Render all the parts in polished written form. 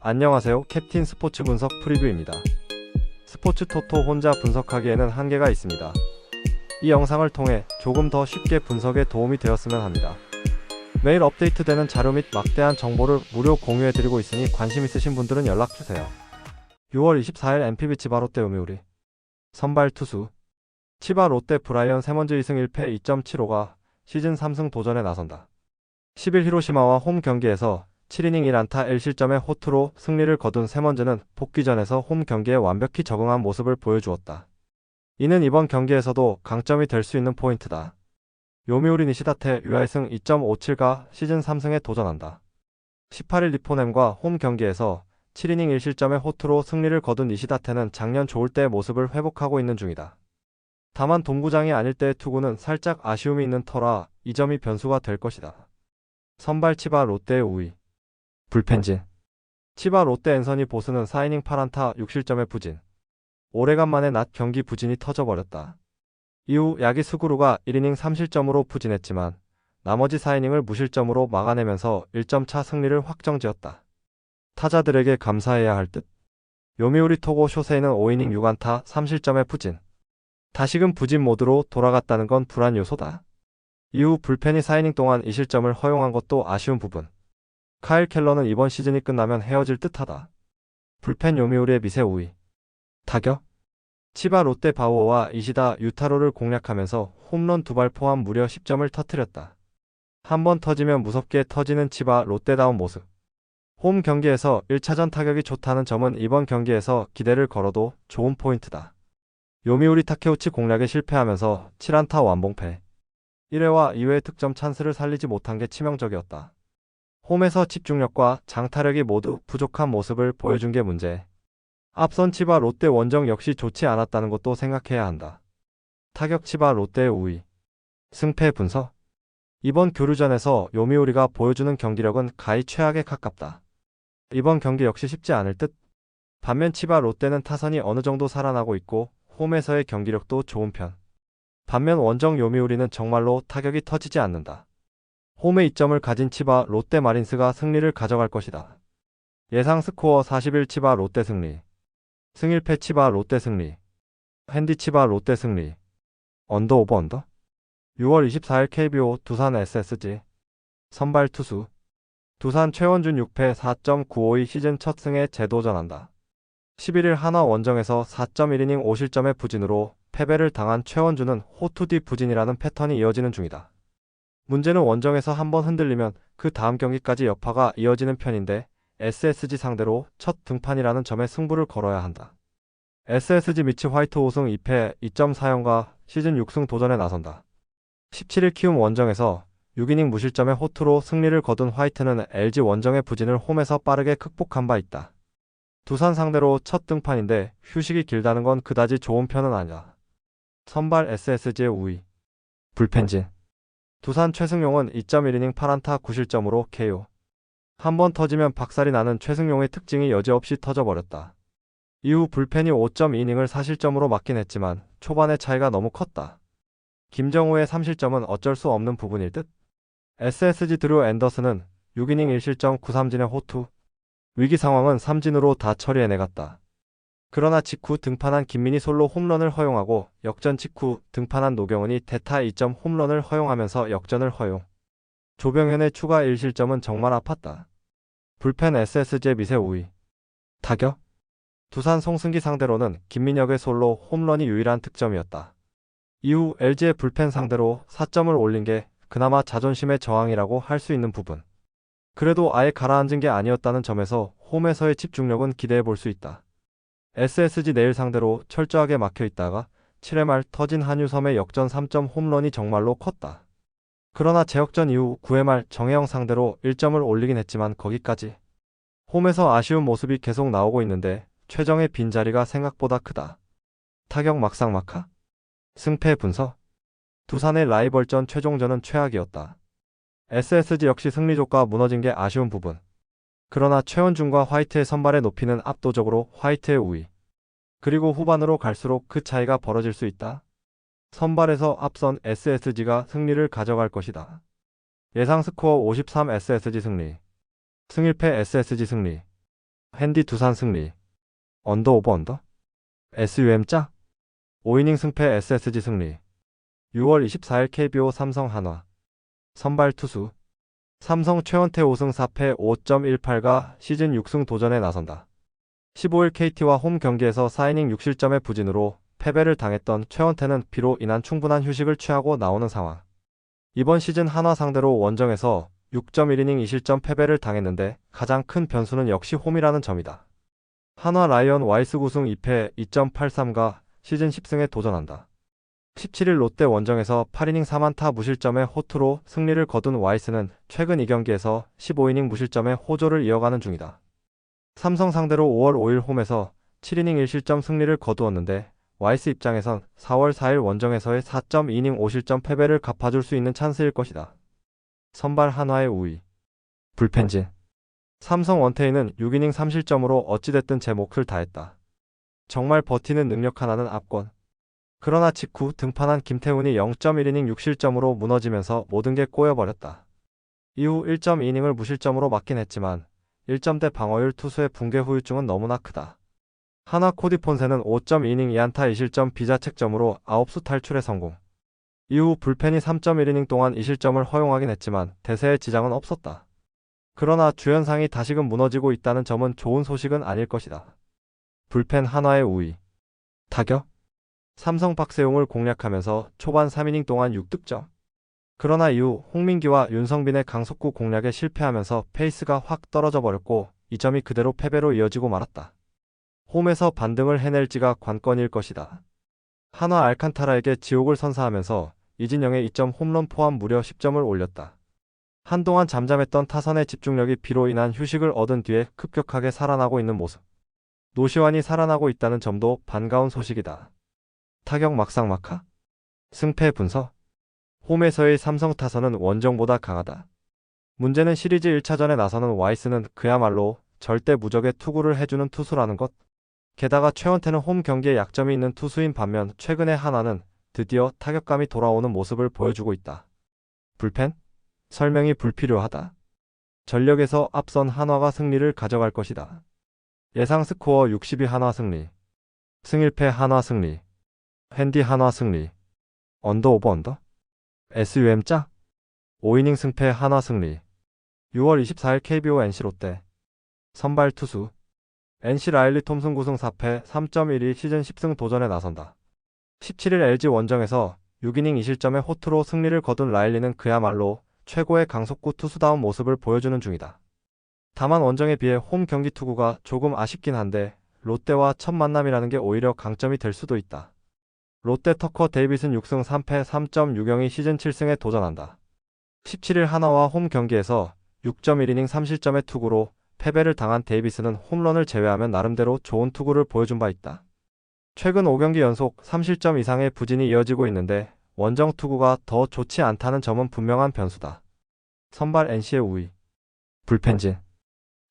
안녕하세요. 캡틴 스포츠 분석 프리뷰입니다. 스포츠 토토 혼자 분석하기에는 한계가 있습니다. 이 영상을 통해 조금 더 쉽게 분석에 도움이 되었으면 합니다. 매일 업데이트되는 자료 및 막대한 정보를 무료 공유해드리고 있으니 관심 있으신 분들은 연락주세요. 6월 24일 NPB 치바 롯데 요미우리 선발 투수 치바 롯데 브라이언 세먼즈 2승 1패 2.75가 시즌 3승 도전에 나선다. 10일 히로시마와 홈 경기에서 7이닝 1안타 1실점의 호투로 승리를 거둔 세먼즈는 복귀전에서 홈 경기에 완벽히 적응한 모습을 보여주었다. 이는 이번 경기에서도 강점이 될 수 있는 포인트다. 요미우리 니시다테 유아이승 2.57가 시즌 3승에 도전한다. 18일 니포넴과 홈 경기에서 7이닝 1실점의 호투로 승리를 거둔 니시다테는 작년 좋을 때의 모습을 회복하고 있는 중이다. 다만 동구장이 아닐 때의 투구는 살짝 아쉬움이 있는 터라 이 점이 변수가 될 것이다. 선발 치바 롯데의 우위 불펜진 치바 롯데 앤서니 보스는 4이닝 8안타 6실점의 부진. 오래간만에 낮 경기 부진이 터져버렸다. 이후 야기 스구루가 1이닝 3실점으로 부진했지만 나머지 4이닝을 무실점으로 막아내면서 1점 차 승리를 확정지었다. 타자들에게 감사해야 할 듯. 요미우리 토고 쇼세이는 5이닝 6안타 3실점의 부진. 다시금 부진 모드로 돌아갔다는 건 불안 요소다. 이후 불펜이 4이닝 동안 2실점을 허용한 것도 아쉬운 부분. 카일 켈러는 이번 시즌이 끝나면 헤어질 듯하다. 불펜 요미우리의 미세 우위. 타격 치바 롯데 바우어와 이시다 유타로를 공략하면서 홈런 2발 포함 무려 10점을 터뜨렸다. 한번 터지면 무섭게 터지는 치바 롯데다운 모습. 홈 경기에서 1차전 타격이 좋다는 점은 이번 경기에서 기대를 걸어도 좋은 포인트다. 요미우리 타케우치 공략에 실패하면서 7안타 완봉패. 1회와 2회 득점 찬스를 살리지 못한 게 치명적이었다. 홈에서 집중력과 장타력이 모두 부족한 모습을 보여준 게 문제. 앞선 치바 롯데 원정 역시 좋지 않았다는 것도 생각해야 한다. 타격 치바 롯데의 우위. 승패 분석. 이번 교류전에서 요미우리가 보여주는 경기력은 가히 최악에 가깝다. 이번 경기 역시 쉽지 않을 듯. 반면 치바 롯데는 타선이 어느 정도 살아나고 있고 홈에서의 경기력도 좋은 편. 반면 원정 요미우리는 정말로 타격이 터지지 않는다. 홈에 이점을 가진 치바 롯데 마린스가 승리를 가져갈 것이다. 예상 스코어 41 치바 롯데 승리. 승 1패 치바 롯데 승리. 핸디 치바 롯데 승리. 언더 오버 언더? 6월 24일 KBO 두산 SSG 선발 투수 두산 최원준 6패 4.952 시즌 첫 승에 재도전한다. 11일 한화 원정에서 4.1이닝 5실점의 부진으로 패배를 당한 최원준은 호투 뒤 부진이라는 패턴이 이어지는 중이다. 문제는 원정에서 한번 흔들리면 그 다음 경기까지 여파가 이어지는 편인데 SSG 상대로 첫 등판이라는 점에 승부를 걸어야 한다. SSG 미치 화이트 5승 2패 2.40과 시즌 6승 도전에 나선다. 17일 키움 원정에서 6이닝 무실점의 호투로 승리를 거둔 화이트는 LG 원정의 부진을 홈에서 빠르게 극복한 바 있다. 두산 상대로 첫 등판인데 휴식이 길다는 건 그다지 좋은 편은 아니다. 선발 SSG의 우위. 불펜진 두산 최승용은 2.1이닝 8안타 9실점으로 KO. 한번 터지면 박살이 나는 최승용의 특징이 여지없이 터져버렸다. 이후 불펜이 5.2이닝을 4실점으로 막긴 했지만 초반의 차이가 너무 컸다. 김정우의 3실점은 어쩔 수 없는 부분일 듯. SSG 드루 앤더슨은 6이닝 1실점 9삼진의 호투. 위기 상황은 삼진으로 다 처리해내갔다. 그러나 직후 등판한 김민희 솔로 홈런을 허용하고 역전 직후 등판한 노경은이 대타 2점 홈런을 허용하면서 역전을 허용. 조병현의 추가 1실점은 정말 아팠다. 불펜 SSG의 미세 우위. 타격 두산 송승기 상대로는 김민혁의 솔로 홈런이 유일한 득점이었다. 이후 LG의 불펜 상대로 4점을 올린 게 그나마 자존심의 저항이라고 할 수 있는 부분. 그래도 아예 가라앉은 게 아니었다는 점에서 홈에서의 집중력은 기대해 볼 수 있다. SSG 내일 상대로 철저하게 막혀있다가 7회 말 터진 한유섬의 역전 3점 홈런이 정말로 컸다. 그러나 재역전 이후 9회 말 정혜영 상대로 1점을 올리긴 했지만 거기까지. 홈에서 아쉬운 모습이 계속 나오고 있는데 최정의 빈자리가 생각보다 크다. 타격 막상막하? 승패 분석? 두산의 라이벌전 최종전은 최악이었다. SSG 역시 승리조가 무너진 게 아쉬운 부분. 그러나 최원준과 화이트의 선발의 높이는 압도적으로 화이트의 우위. 그리고 후반으로 갈수록 그 차이가 벌어질 수 있다. 선발에서 앞선 SSG가 승리를 가져갈 것이다. 예상 스코어 53 SSG 승리. 승 1패 SSG 승리. 핸디 두산 승리. 언더 오버 언더? SUM 짜? 5이닝 승패 SSG 승리. 6월 24일 KBO 삼성 한화. 선발 투수. 삼성 최원태 5승 4패 5.18가 시즌 6승 도전에 나선다. 15일 KT와 홈 경기에서 4이닝 6실점의 부진으로 패배를 당했던 최원태는 비로 인한 충분한 휴식을 취하고 나오는 상황. 이번 시즌 한화 상대로 원정에서 6.1이닝 2실점 패배를 당했는데 가장 큰 변수는 역시 홈이라는 점이다. 한화 라이언 와이스 9승 2패 2.83가 시즌 10승에 도전한다. 17일 롯데 원정에서 8이닝 4안타 무실점의 호투로 승리를 거둔 와이스는 최근 2경기에서 15이닝 무실점의 호조를 이어가는 중이다. 삼성 상대로 5월 5일 홈에서 7이닝 1실점 승리를 거두었는데 와이스 입장에선 4월 4일 원정에서의 4.2이닝 5실점 패배를 갚아줄 수 있는 찬스일 것이다. 선발 한화의 우위. 불펜진. 삼성 원태인은 6이닝 3실점으로 어찌됐든 제 몫을 다했다. 정말 버티는 능력 하나는 압권. 그러나 직후 등판한 김태훈이 0.1이닝 6실점으로 무너지면서 모든 게 꼬여버렸다. 이후 1.2이닝을 무실점으로 막긴 했지만 1점대 방어율 투수의 붕괴 후유증은 너무나 크다. 한화 코디 폰세는 5.2이닝 2안타 2실점 비자책점으로 9수 탈출에 성공. 이후 불펜이 3.1이닝 동안 2실점을 허용하긴 했지만 대세에 지장은 없었다. 그러나 주연상이 다시금 무너지고 있다는 점은 좋은 소식은 아닐 것이다. 불펜 한화의 우위. 타격. 삼성 박세웅을 공략하면서 초반 3이닝 동안 6득점. 그러나 이후 홍민기와 윤성빈의 강속구 공략에 실패하면서 페이스가 확 떨어져 버렸고 이 점이 그대로 패배로 이어지고 말았다. 홈에서 반등을 해낼지가 관건일 것이다. 한화 알칸타라에게 지옥을 선사하면서 이진영의 2점 홈런 포함 무려 10점을 올렸다. 한동안 잠잠했던 타선의 집중력이 비로 인한 휴식을 얻은 뒤에 급격하게 살아나고 있는 모습. 노시환이 살아나고 있다는 점도 반가운 소식이다. 타격 막상막하? 승패 분석? 홈에서의 삼성 타선은 원정보다 강하다. 문제는 시리즈 1차전에 나서는 와이스는 그야말로 절대 무적의 투구를 해주는 투수라는 것. 게다가 최원태는 홈 경기에 약점이 있는 투수인 반면 최근에 한화는 드디어 타격감이 돌아오는 모습을 보여주고 있다. 불펜? 설명이 불필요하다. 전력에서 앞선 한화가 승리를 가져갈 것이다. 예상 스코어 62 한화 승리. 승1패 한화 승리. 핸디 한화 승리. 언더 오버 언더? SUM 짜? 5이닝 승패 한화 승리. 6월 24일 KBO NC 롯데. 선발 투수. NC 라일리 톰슨 9승 4패 3.12 시즌 10승 도전에 나선다. 17일 LG 원정에서 6이닝 2실점의 호투로 승리를 거둔 라일리는 그야말로 최고의 강속구 투수다운 모습을 보여주는 중이다. 다만 원정에 비해 홈 경기 투구가 조금 아쉽긴 한데 롯데와 첫 만남이라는 게 오히려 강점이 될 수도 있다. 롯데 터커 데이빗은 6승 3패 3.60이 시즌 7승에 도전한다. 17일 하나와 홈 경기에서 6.1이닝 3실점의 투구로 패배를 당한 데이빗은 홈런을 제외하면 나름대로 좋은 투구를 보여준 바 있다. 최근 5경기 연속 3실점 이상의 부진이 이어지고 있는데 원정 투구가 더 좋지 않다는 점은 분명한 변수다. 선발 NC의 우위. 불펜진.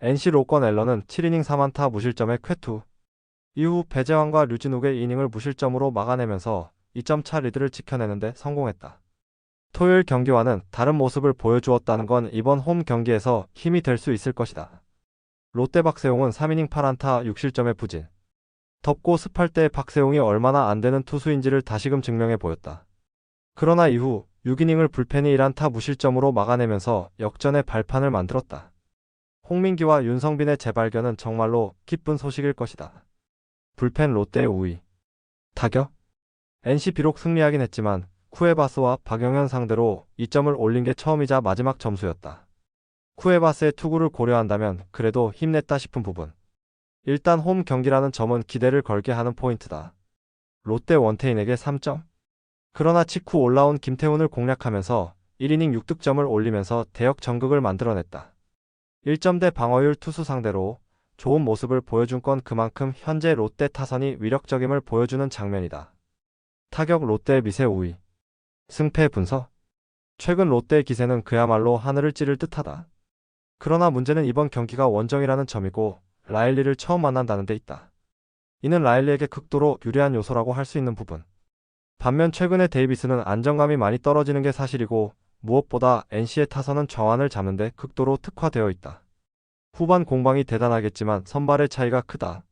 NC 로건 앨런은 7이닝 3안타 무실점의 쾌투. 이후 배재환과 류진욱의 이닝을 무실점으로 막아내면서 2점 차 리드를 지켜내는데 성공했다. 토요일 경기와는 다른 모습을 보여주었다는 건 이번 홈 경기에서 힘이 될 수 있을 것이다. 롯데 박세웅은 3이닝 8안타 6실점의 부진. 덥고 습할 때 박세웅이 얼마나 안 되는 투수인지를 다시금 증명해 보였다. 그러나 이후 6이닝을 불펜이 1안타 무실점으로 막아내면서 역전의 발판을 만들었다. 홍민기와 윤성빈의 재발견은 정말로 기쁜 소식일 것이다. 불펜 롯데의 우위. 타격? NC 비록 승리하긴 했지만 쿠에바스와 박영현 상대로 2점을 올린 게 처음이자 마지막 점수였다. 쿠에바스의 투구를 고려한다면 그래도 힘냈다 싶은 부분. 일단 홈 경기라는 점은 기대를 걸게 하는 포인트다. 롯데 원태인에게 3점? 그러나 직후 올라온 김태훈을 공략하면서 1이닝 6득점을 올리면서 대역 전극을 만들어냈다. 1점대 방어율 투수 상대로 좋은 모습을 보여준 건 그만큼 현재 롯데 타선이 위력적임을 보여주는 장면이다. 타격 롯데의 미세 우위. 승패 분석. 최근 롯데의 기세는 그야말로 하늘을 찌를 듯하다. 그러나 문제는 이번 경기가 원정이라는 점이고 라일리를 처음 만난다는 데 있다. 이는 라일리에게 극도로 유리한 요소라고 할 수 있는 부분. 반면 최근에 데이비스는 안정감이 많이 떨어지는 게 사실이고 무엇보다 NC의 타선은 정환을 잡는 데 극도로 특화되어 있다. 후반 공방이 대단하겠지만 선발의 차이가 크다.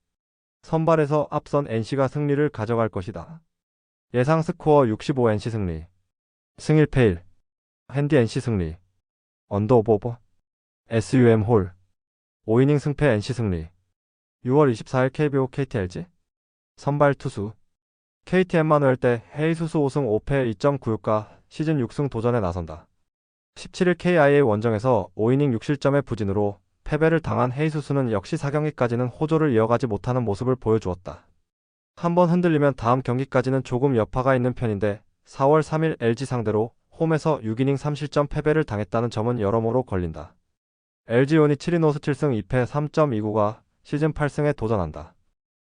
선발에서 앞선 NC가 승리를 가져갈 것이다. 예상 스코어 65 NC 승리. 승 1패 1. 핸디 NC 승리. 언더 오버. SUM 홀. 5이닝 승패 NC 승리. 6월 24일 KBO KT LG. 선발 투수. KT 엠마누엘 대 헤이수스 5승 5패 2.96가 시즌 6승 도전에 나선다. 17일 KIA 원정에서 5이닝 6실점의 부진으로 패배를 당한 헤이수스는 역시 4경기까지는 호조를 이어가지 못하는 모습을 보여주었다. 한번 흔들리면 다음 경기까지는 조금 여파가 있는 편인데 4월 3일 LG 상대로 홈에서 6이닝 3실점 패배를 당했다는 점은 여러모로 걸린다. LG온이 7인 5수 7승 2패 3.29가 시즌 8승에 도전한다.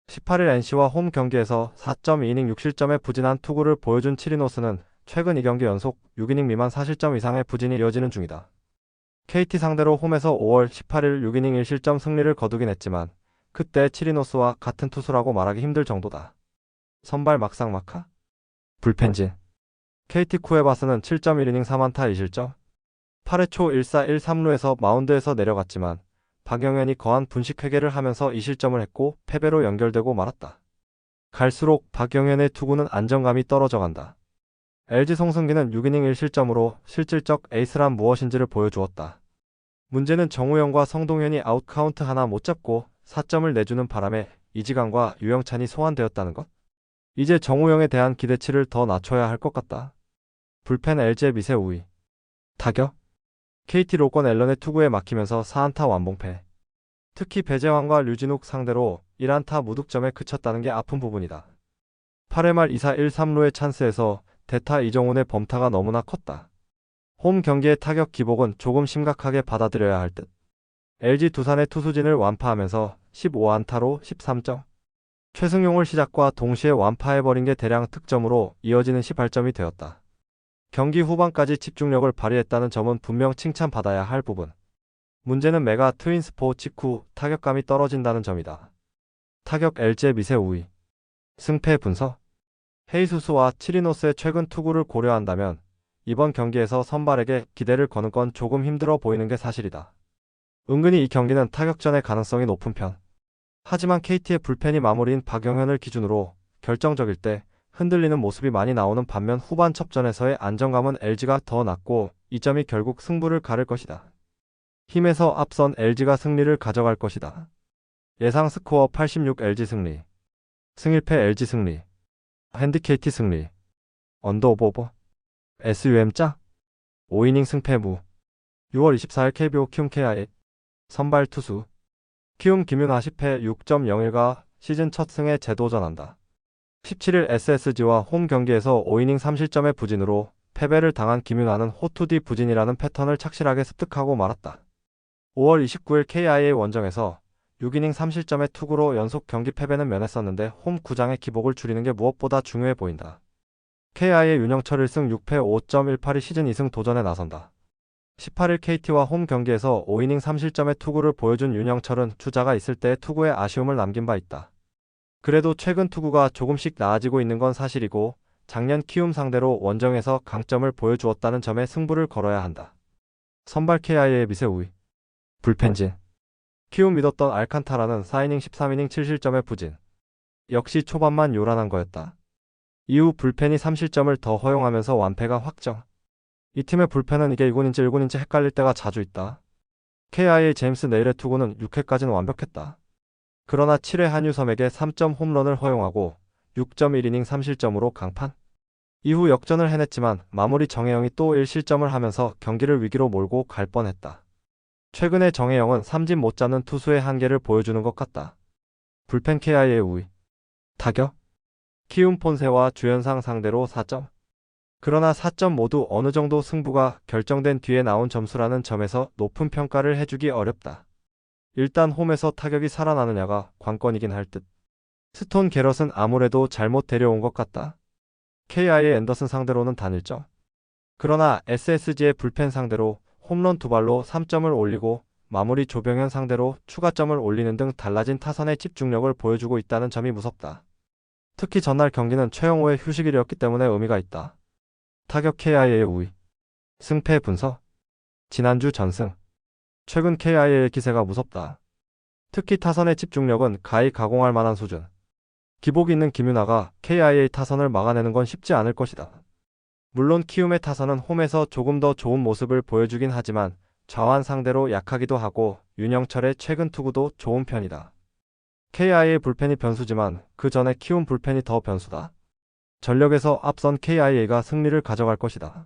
18일 NC와 홈 경기에서 4.2이닝 6실점의 부진한 투구를 보여준 7인 5수는 최근 2경기 연속 6이닝 미만 4실점 이상의 부진이 이어지는 중이다. KT 상대로 홈에서 5월 18일 6이닝 1실점 승리를 거두긴 했지만 그때 7인 5수와 같은 투수라고 말하기 힘들 정도다. 선발 막상 막하? 불펜진. KT 쿠에바스는 7.1이닝 4안타 2실점. 8회 초 1사 1삼루에서 마운드에서 내려갔지만 박영현이 거한 분식회계를 하면서 2실점을 했고 패배로 연결되고 말았다. 갈수록 박영현의 투구는 안정감이 떨어져간다. LG 송승기는 6이닝 1실점으로 실질적 에이스란 무엇인지를 보여주었다. 문제는 정우영과 성동현이 아웃카운트 하나 못 잡고 4점을 내주는 바람에 이지강과 유영찬이 소환되었다는 것. 이제 정우영에 대한 기대치를 더 낮춰야 할 것 같다. 불펜 LG의 미세 우위. 타격. KT 로건 앨런의 투구에 막히면서 4안타 완봉패. 특히 배재환과 류진욱 상대로 1안타 무득점에 그쳤다는 게 아픈 부분이다. 8회 말 2사 1삼루의 찬스에서 대타 이정훈의 범타가 너무나 컸다. 홈 경기의 타격 기복은 조금 심각하게 받아들여야 할 듯. LG 두산의 투수진을 완파하면서 15안타로 13점. 최승용을 시작과 동시에 완파해버린 게 대량 득점으로 이어지는 18점이 되었다. 경기 후반까지 집중력을 발휘했다는 점은 분명 칭찬받아야 할 부분. 문제는 메가 트윈스포 직후 타격감이 떨어진다는 점이다. 타격 LG의 미세 우위. 승패 분석. 헤이수스와 치리노스의 최근 투구를 고려한다면 이번 경기에서 선발에게 기대를 거는 건 조금 힘들어 보이는 게 사실이다. 은근히 이 경기는 타격전의 가능성이 높은 편. 하지만 KT의 불펜이 마무리인 박영현을 기준으로 결정적일 때 흔들리는 모습이 많이 나오는 반면 후반 첩전에서의 안정감은 LG가 더 낮고 이 점이 결국 승부를 가를 것이다. 힘에서 앞선 LG가 승리를 가져갈 것이다. 예상 스코어 86 LG 승리. 승 1패 LG 승리. 핸디 KT 승리. 언더 오버. SUM 짜. 5이닝 승패 무. 6월 24일 KBO 키움 KI. 선발 투수. 키움 김윤하 10패 6.01가 시즌 첫 승에 재도전한다. 17일 SSG와 홈 경기에서 5이닝 3실점의 부진으로 패배를 당한 김윤하는 호투디 부진이라는 패턴을 착실하게 습득하고 말았다. 5월 29일 KIA 원정에서 6이닝 3실점의 투구로 연속 경기 패배는 면했었는데 홈 구장의 기복을 줄이는 게 무엇보다 중요해 보인다. KIA 윤영철 1승 6패 5.18이 시즌 2승 도전에 나선다. 18일 KT와 홈 경기에서 5이닝 3실점의 투구를 보여준 윤영철은 주자가 있을 때의 투구에 아쉬움을 남긴 바 있다. 그래도 최근 투구가 조금씩 나아지고 있는 건 사실이고 작년 키움 상대로 원정에서 강점을 보여주었다는 점에 승부를 걸어야 한다. 선발 KIA의 미세 우위. 불펜진. 키움 믿었던 알칸타라는 4이닝 13이닝 7실점의 부진. 역시 초반만 요란한 거였다. 이후 불펜이 3실점을 더 허용하면서 완패가 확정. 이 팀의 불펜은 이게 2군인지 1군인지 헷갈릴 때가 자주 있다. KIA 제임스 네일의 투구는 6회까지는 완벽했다. 그러나 7회 한유섬에게 3점 홈런을 허용하고 6.1이닝 3실점으로 강판. 이후 역전을 해냈지만 마무리 정혜영이 또 1실점을 하면서 경기를 위기로 몰고 갈 뻔했다. 최근에 정혜영은 삼진 못 잡는 투수의 한계를 보여주는 것 같다. 불펜 KIA의 우위. 타격. 키움 폰세와 주연상 상대로 4점. 그러나 4점 모두 어느 정도 승부가 결정된 뒤에 나온 점수라는 점에서 높은 평가를 해주기 어렵다. 일단 홈에서 타격이 살아나느냐가 관건이긴 할 듯. 스톤 게럿은 아무래도 잘못 데려온 것 같다. KI의 앤더슨 상대로는 단일점. 그러나 SSG의 불펜 상대로 홈런 2발로 3점을 올리고 마무리 조병현 상대로 추가점을 올리는 등 달라진 타선의 집중력을 보여주고 있다는 점이 무섭다. 특히 전날 경기는 최영호의 휴식일이었기 때문에 의미가 있다. 타격 KIA의 우위. 승패 분석. 지난주 전승. 최근 KIA의 기세가 무섭다. 특히 타선의 집중력은 가히 가공할 만한 수준. 기복이 있는 김윤아가 KIA 타선을 막아내는 건 쉽지 않을 것이다. 물론 키움의 타선은 홈에서 조금 더 좋은 모습을 보여주긴 하지만 좌완 상대로 약하기도 하고 윤영철의 최근 투구도 좋은 편이다. KIA 불펜이 변수지만 그 전에 키움 불펜이 더 변수다. 전력에서 앞선 KIA가 승리를 가져갈 것이다.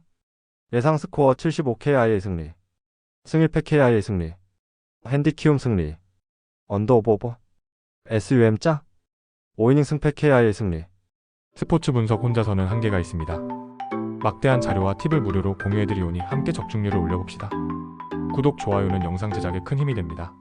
예상 스코어 75 KIA 승리. 승일패 KIA 승리. 핸디 키움 승리. 언더 오버. SUM 짜. 5이닝 승패 KIA 승리. 스포츠 분석 혼자서는 한계가 있습니다. 막대한 자료와 팁을 무료로 공유해드리오니 함께 적중률을 올려봅시다. 구독, 좋아요는 영상 제작에 큰 힘이 됩니다.